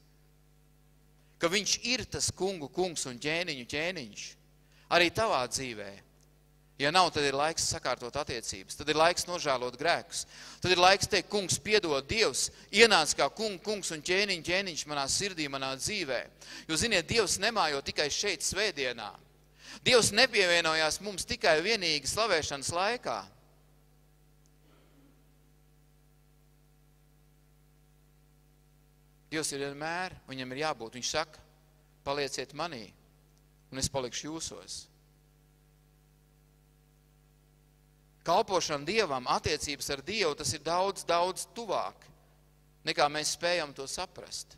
Ka viņš ir tas kungu kungs un ķēniņu ķēniņš. Arī tavā dzīvē. Ja nav, tad ir laiks sakārtot attiecības, tad ir laiks nožēlot grēkus. Tad ir laiks teikt, kungs piedod Dievs, ienāc kā kungs un ķēniņu ķēniņš manā sirdī, manā dzīvē. Jo ziniet, Dievs nemājo tikai šeit svētdienā. Dievs nepievienojās mums tikai vienīgi slavēšanas laikā. Dievs ir vienmēr, viņam ir jābūt. Viņš saka, palieciet manī, un es palikšu jūsos. Kalpošana Dievam, attiecības ar Dievu, tas ir daudz, daudz tuvāk, nekā mēs spējam to saprast.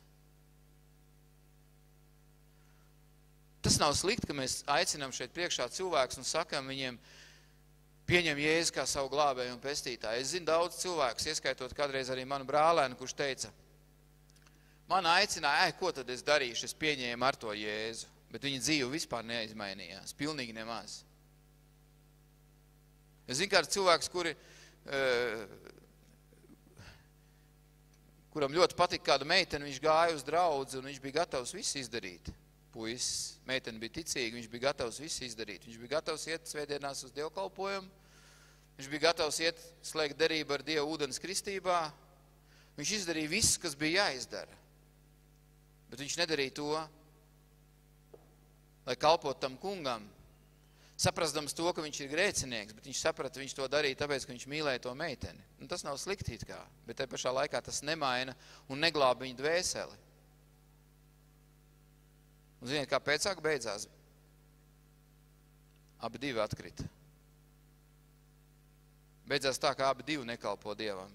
Tas nav slikti, ka mēs aicinām šeit priekšā cilvēkus un sakam viņiem, pieņem Jēzu kā savu glābēju un pestītāju. Es zinu daudz cilvēkus, ieskaitot kādreiz arī manu brālēnu, kurš teica, man aicināja, ko tad es darīšu, es pieņēmu ar to Jēzu, bet viņa dzīve vispār neizmainījās, pilnīgi nemaz. Es zinu kāds cilvēks, kuram ļoti patika kāda meitene, viņš gāja uz draudzi un viņš bija gatavs visu izdarīt. Puisis, meitene bija ticīga, viņš bija gatavs visu izdarīt. Viņš bija gatavs iet svētdienās uz dievkalpojumu, viņš bija gatavs iet slēgt derību ar Dievu ūdens kristībā. Viņš izdarīja visu, kas bija jāizdara. Bet viņš nedarīja to, lai kalpot tam kungam, saprastams to, ka viņš ir grēcinieks, bet viņš saprata, viņš to darīja tāpēc, ka viņš mīlēja to meiteni. Un tas nav slikti it kā, bet te pašā laikā tas nemaina un neglāba viņa dvēseli. Un ziniet, kā pēcāk beidzās? Abi divi atkrita. Beidzās tā, ka abi divi nekalpo Dievam.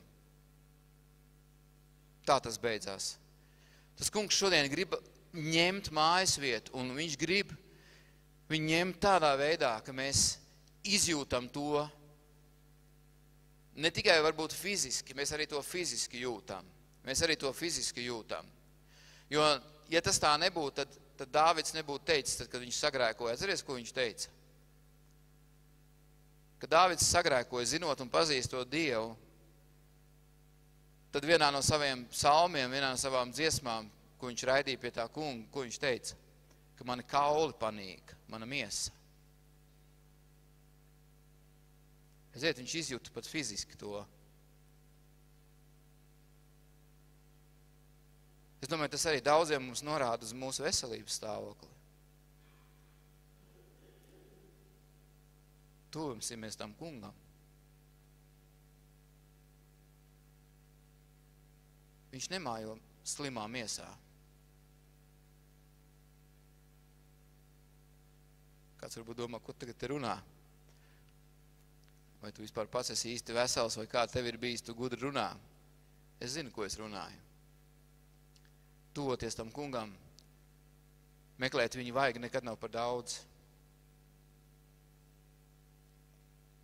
Tā tas beidzās. Tas kungs šodien grib ņemt mājas vietu, un viņš grib viņu ņemt tādā veidā, ka mēs izjūtam to, ne tikai varbūt fiziski, mēs arī to fiziski jūtam. Mēs arī to fiziski jūtam. Jo, ja tas tā nebūtu, tad Dāvids nebūtu teicis, tad, kad viņš sagrēkoja. Atceries, ko viņš teica? Kad Dāvids sagrēkoja, zinot un pazīstot Dievu, tad vienā no saviem psalmiem, vienā no savām dziesmām, ko viņš raidīja pie tā kunga, ko viņš teica? Ka mani kauli panīk, mana miesa. Redziet, viņš izjūta pat fiziski to. Es domāju, tas arī daudziem mums norāda uz mūsu veselības stāvokli. Tuvimsimies tam kungam. Viņš nemājo slimā miesā. Kāds varbūt domā, ko tagad te runā? Vai tu vispār pats esi īsti vesels, vai kā tev ir bijis, tu gudri runā? Es zinu, ko es runāju. Tuvoties tam kungam, meklēt viņu vajag nekad nav par daudz.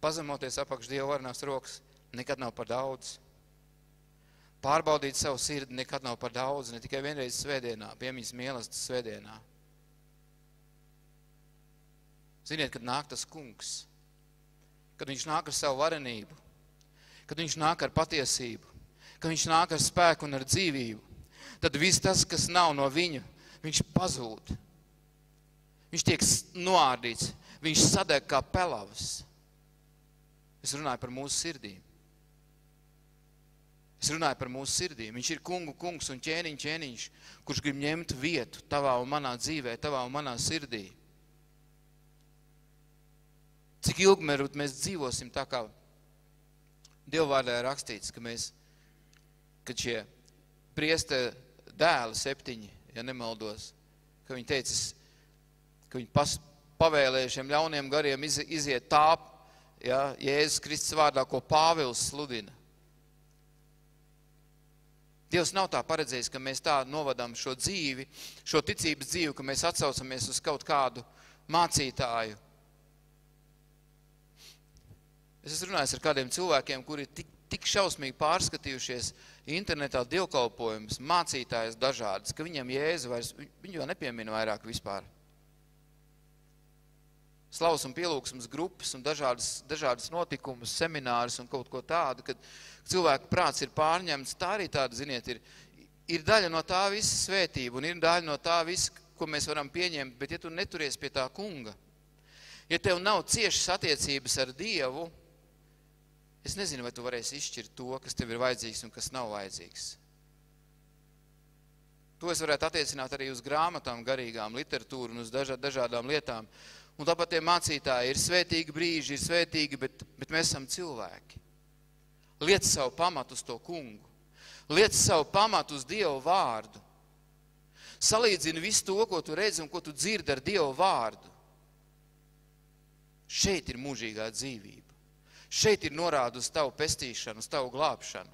Pazemoties apakš Dieva varenās rokas nekad nav par daudz. Pārbaudīt savu sirdi nekad nav par daudz, ne tikai vienreiz svētdienā, piemiņas mīlestītes svētdienā. Ziniet, kad nāk tas kungs, kad viņš nāk ar savu varenību, kad viņš nāk ar patiesību, kad viņš nāk ar spēku un ar dzīvību, tad viss tas, kas nav no viņa, viņš pazūd. Viņš tiek noārdīts, viņš sadeg kā pelavas. Es runāju par mūsu sirdīm. Es runāju par mūsu sirdīm. Viņš ir kungu kungs un ķēniņš, kurš grib ņemt vietu tavā un manā dzīvē, tavā un manā sirdī. Cik ilgi mēs dzīvosim tā, kā Dievvārdā ir rakstīts, kad šie prieste dēli 7, ja nemaldos, ka viņi teica, ka viņi pavēlēja šiem ļauniem gariem iziet tā, ja, Jēzus Kristus vārdā, ko Pāvils sludina. Dievs nav tā paredzējis, ka mēs tā novadām šo dzīvi, šo ticības dzīvi, ka mēs atsaucamies uz kaut kādu mācītāju. Es esmu runājis ar kādiem cilvēkiem, kuri tik šausmīgi pārskatījušies internetā dievkalpojumus, mācītājas dažādas, ka viņiem Jēzu vairs, viņu jau nepiemina vairāk vispār. Slavas un pielūgsmes grupas un dažādas notikumus, seminārus un kaut ko tādu, kad cilvēku prāts ir pārņemts, tā arī tāda, ziniet, ir daļa no tā visa svētība un ir daļa no tā visa, ko mēs varam pieņemt, bet ja tu neturies pie tā kunga, ja tev nav ciešas attiecības ar Dievu, es nezinu, vai tu varēsi izšķirt to, kas tev ir vajadzīgs un kas nav vajadzīgs. To es varētu attiecināt arī uz grāmatām, garīgām, literatūru un uz dažādām lietām. Un tāpat tie mācītāji ir svētīgi brīži, ir svētīgi, bet mēs esam cilvēki. Liec savu pamatu uz to kungu. Liec savu pamatu uz Dievu vārdu. Salīdzini visu to, ko tu redzi un ko tu dzirdi ar Dievu vārdu. Šeit ir mūžīgā dzīvība. Šeit ir norāda uz tavu pestīšanu, uz tavu glābšanu.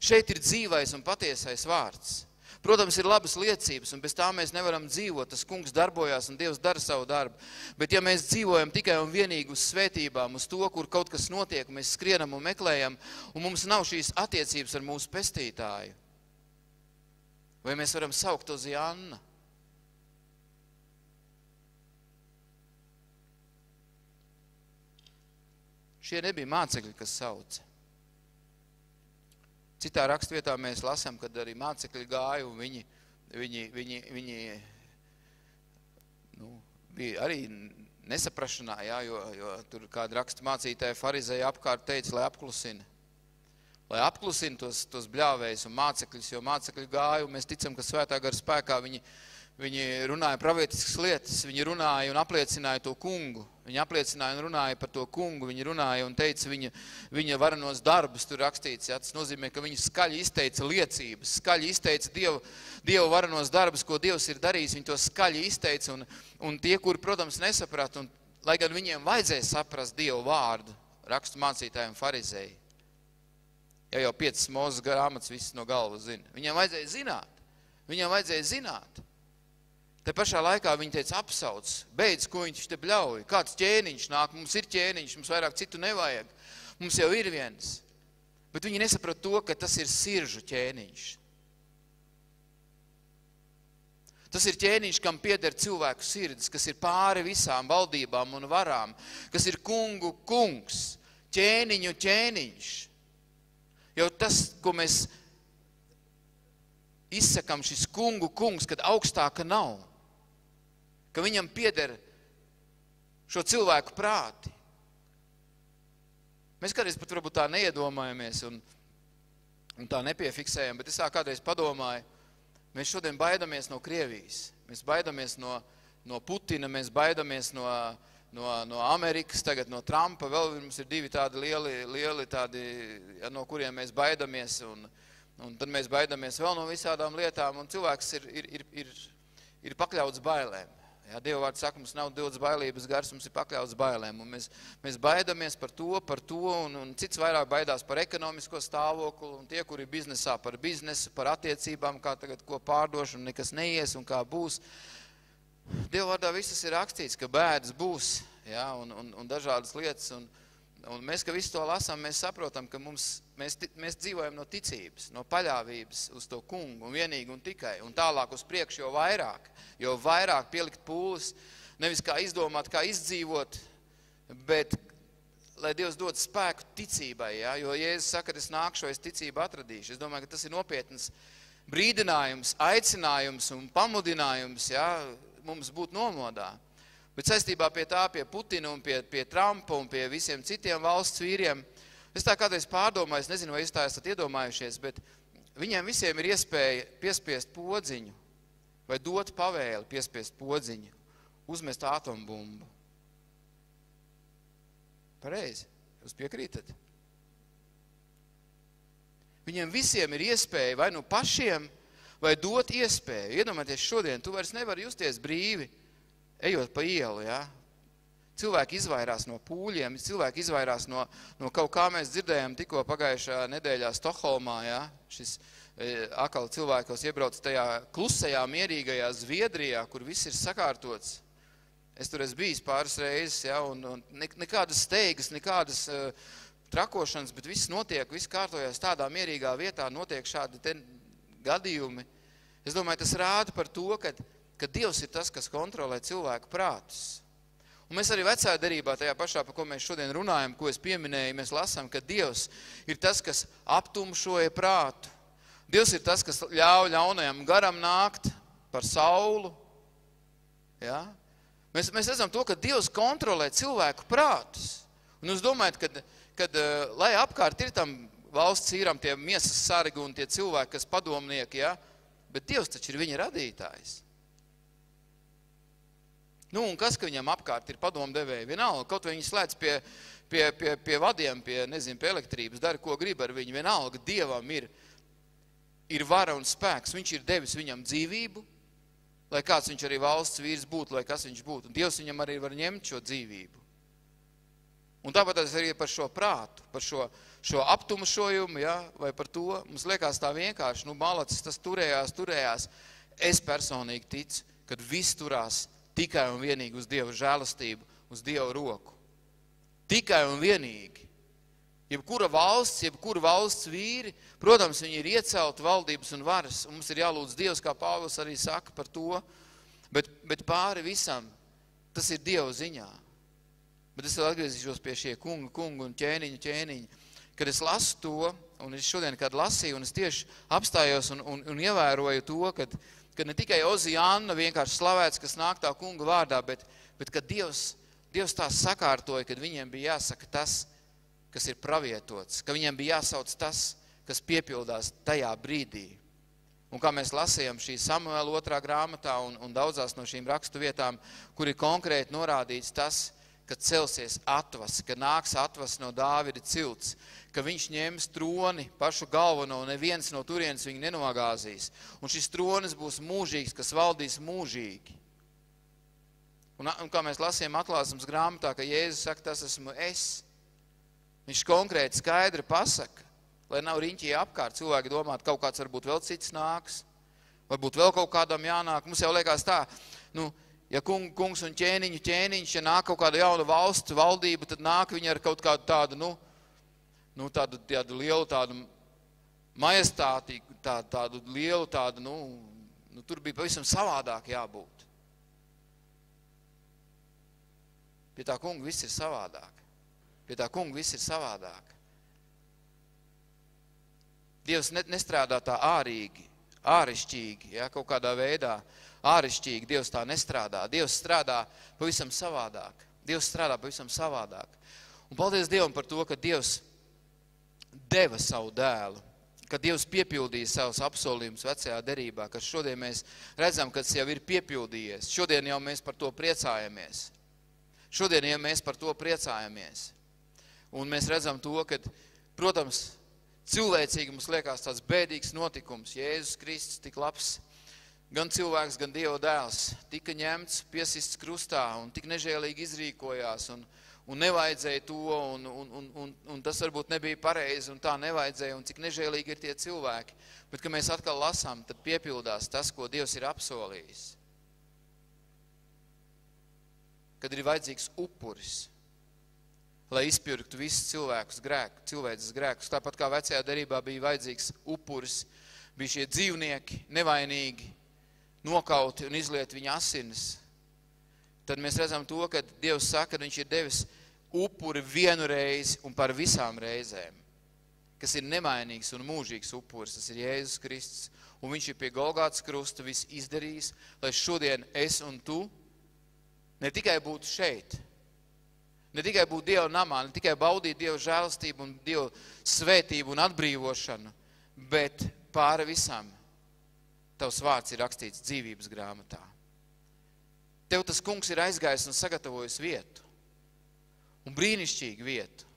Šeit ir dzīvais un patiesais vārds. Protams, ir labas liecības, un bez tā mēs nevaram dzīvot. Tas kungs darbojās, un Dievs dara savu darbu. Bet ja mēs dzīvojam tikai un vienīgi uz svētībām, uz to, kur kaut kas notiek, mēs skrienam un meklējam, un mums nav šīs attiecības ar mūsu pestītāju, vai mēs varam saukt uz Janna? Šie nebija mācekļi, kas sauca. Citā rakstvietā mēs lasām, kad arī mācekļi gāja un viņi bija arī nesaprašanā, jo tur kāda raksta mācītāja farizēja apkārt teica, lai apklusina. Lai apklusina tos bļāvējus un mācekļus, jo mācekļi gāja un mēs ticam, ka svētā gara spēkā viņi runāja pravietiskas lietas, viņi runāja un apliecināja to kungu. Viņi apliecināja un runāja par to kungu, viņi runāja un teica viņa varenos darbus, tur rakstīts, ja, tas nozīmē, ka viņi skaļi izteica liecības, skaļi izteica Dievu varenos darbus, ko Dievs ir darījis, viņi to skaļi izteica, un tie, kuri, protams, nesaprat, un lai gan viņiem vajadzēja saprast Dievu vārdu, rakstu mācītājiem farizēji, ja jau 5 Mūzes grāmatas viss no galvas zina, viņiem vajadzēja zināt. Te pašā laikā viņi teica, apsauc, beidz, ko viņš te bļauj, kāds ķēniņš nāk, mums ir ķēniņš, mums vairāk citu nevajag, mums jau ir viens. Bet viņi nesaprot to, ka tas ir siržu ķēniņš. Tas ir ķēniņš, kam pieder cilvēku sirds, kas ir pāri visām valdībām un varām, kas ir kungu kungs, ķēniņu ķēniņš. Jau tas, ko mēs izsakam, šis kungu kungs, kad augstāka nav, ka viņam pieder šo cilvēku prāti. Mēs kādreiz pat varbūt tā neiedomājamies un tā nepiefiksējam, bet es tā kādreiz padomāju, mēs šodien baidamies no Krievijas, mēs baidamies no Putina, mēs baidamies no Amerikas, tagad no Trumpa, vēl mums ir 2 tādi lieli tādi, ja, no kuriem mēs baidamies, un tad mēs baidamies vēl no visādām lietām, un cilvēks ir pakļauts bailēm. Jā, Dieva vārds saka, mums nav dots bailības gars, mums ir pakļauts bailēm, un mēs baidamies par to, un cits vairāk baidās par ekonomisko stāvokli, un tie, kuri biznesā par biznesu, par attiecībām, kā tagad ko pārdošu, un nekas neies, un kā būs. Dieva vārdā visas ir rakstīts, ka bēdas būs, jā, un dažādas lietas, un mēs, ka visu to lasām, mēs saprotam, ka mēs dzīvojam no ticības, no paļāvības uz to kungu un vienīgi un tikai, un tālāk uz priekšu jau vairāk pielikt pūles, nevis kā izdomāt, kā izdzīvot, bet lai Dievs dod spēku ticībai, ja? Jo Jēzus saka, ka es nākšu, es ticību atradīšu. Es domāju, ka tas ir nopietns brīdinājums, aicinājums un pamudinājums, ja? Mums būt nomodā. Bet saistībā pie tā, pie Putina un pie Trumpa un pie visiem citiem valsts vīriem, es tā kādreiz pārdomāju, es nezinu, vai jūs tā esat iedomājušies, bet viņiem visiem ir iespēja piespiest podziņu vai dot pavēli piespiest podziņu, uzmest atombumbu. Pareizi, jūs piekrītat? Viņiem visiem ir iespēja vai nu pašiem, vai dot iespēju. Iedomājieties, šodien tu vairs nevari justies brīvi, ejot pa ielu, ja? Cilvēki izvairās no pūļiem, cilvēki izvairās no kaut kā mēs dzirdējām tikko pagājušā nedēļā Stokholmā, ja? Šis akali cilvēkos iebrauc tajā klusajā, mierīgajā Zviedrijā, kur viss ir sakārtots. Es tur esmu bijis pāris reizes, ja? Un nekādas steigas, nekādas trakošanas, bet viss notiek, viss kārtojas tādā mierīgā vietā, notiek šādi te gadījumi. Es domāju, tas rāda par to, ka Dievs ir tas, kas kontrolē cilvēku prātus. Un mēs arī vecā derībā, tajā pašā, par ko mēs šodien runājam, ko es pieminēju, mēs lasām, ka Dievs ir tas, kas aptumšoja prātu. Dievs ir tas, kas ļauj ļaunajam garam nākt par Saulu. Ja? Mēs redzam to, ka Dievs kontrolē cilvēku prātus. Un jūs domājat, kad lai apkārt ir tam valsts vīram tie miesas sargi un tie cilvēki, kas padomnieki, ja? Bet Dievs taču ir viņa radītājs. Nu, un kas, ka viņam apkārt ir padomdevēji? Vienalga, kaut vai viņi slēdz pie vadiem, pie elektrības, dara, ko grib ar viņu. Vienalga, Dievam ir vara un spēks. Viņš ir devis viņam dzīvību, lai kāds viņš arī valsts vīrs būtu, lai kas viņš būtu. Un Dievs viņam arī var ņemt šo dzīvību. Un tāpat arī par šo prātu, par šo aptumšojumu, ja, vai par to, mums liekas tā vienkārši, malacis tas turējās. Es personīgi ticu, kad viss turās tikai un vienīgi uz Dieva žēlastību, uz Dieva roku. Tikai un vienīgi. Jebkura valsts vīri, protams, viņi ir iecelti valdības un varas, un mums ir jālūdz Dievs, kā Pāvils arī saka par to, bet pāri visam, tas ir Dieva ziņā. Bet es vēl atgriezīšos pie šie kungu un ķēniņu, kad es lasu to, un es šodien, kad lasīju, un es tieši apstājos un ievēroju to, kad ne tikai Oziāna vienkārši slavēts, kas nāk tā kunga vārdā, bet kad Dievs tā sakārtoja, kad viņiem bija jāsaka tas, kas ir pravietots, ka viņiem bija jāsauc tas, kas piepildās tajā brīdī. Un kā mēs lasījām šī Samuela 2. grāmatā un daudzās no šīm rakstu vietām, kur ir konkrēti norādīts tas, ka celsies atvas, ka nāks atvas no Dāvida cilts, ka viņš ņems troni pašu galveno, un neviens no turienes viņu nenogāzīs. Un šis tronis būs mūžīgs, kas valdīs mūžīgi. Un kā mēs lasījām atklāsmes grāmatā, ka Jēzus saka, tas esmu es. Viņš konkrēti skaidri pasaka, lai nav riņķī apkārt, cilvēki domāt, kaut kāds varbūt vēl cits nāks, varbūt vēl kaut kādam jānāk. Mums jau liekas tā, ja kungs un ķēniņš, ja nāk kaut kāda jauna valsts valdība, tad nāk viņi ar kaut kādu tādu, tādu lielu tādu majestātīgu, tādu lielu tādu, tur bija pavisam savādāk jābūt. Pie tā kunga viss ir savādāk. Dievs nestrādā tā ārišķīgi, ja, kaut kādā veidā. Ārišķīgi Dievs tā nestrādā. Dievs strādā pavisam savādāk. Un paldies Dievam par to, ka Dievs deva savu dēlu, ka Dievs piepildīja savus apsolījumus vecajā derībā, ka šodien mēs redzam, ka tas jau ir piepildījies. Šodien jau mēs par to priecājamies. Un mēs redzam to, ka, protams, cilvēcīgi mums liekas tāds bēdīgs notikums. Jēzus Kristus tik labs, gan cilvēks, gan Dieva dēls, tika ņemts, piesists krustā un tik nežēlīgi izrīkojās un nevajadzēja to, un tas varbūt nebija pareizi un tā nevajadzēja, un cik nežēlīgi ir tie cilvēki. Bet, kad mēs atkal lasām, tad piepildās tas, ko Dievs ir apsolījis. Kad ir vajadzīgs upuris, lai izpirktu visus cilvēces grēkus. Tāpat kā vecajā derībā bija vajadzīgs upuris, bija šie dzīvnieki nevainīgi, nokauti un izliet viņa asinis. tad mēs redzam to, ka Dievs saka, ka viņš ir devis upuri vienu reizi un par visām reizēm, kas ir nemainīgs un mūžīgs upuris, tas ir Jēzus Kristus. Un viņš ir pie Golgātas krusta viss izdarījis, lai šodien es un tu ne tikai būtu šeit, ne tikai būtu Dieva namā, ne tikai baudīt Dieva žēlastību un Dieva svētību un atbrīvošanu, bet pāri visam tavs vārds ir rakstīts dzīvības grāmatā. Tev tas kungs ir aizgājis un sagatavojis vietu, un brīnišķīgu vietu,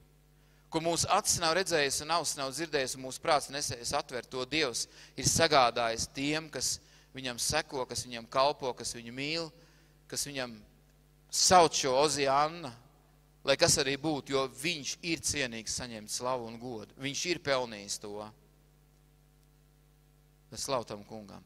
ko mūsu acis nav redzējis un ausis nav dzirdējis, un mūsu prāts nesējis atvērt, to Dievs ir sagādājis tiem, kas viņam seko, kas viņam kalpo, kas viņu mīl, kas viņam sauc šo Oziāna, lai kas arī būtu, jo viņš ir cienīgs saņemt slavu un godu. Viņš ir pelnījis to. Lai slavu tam kungam.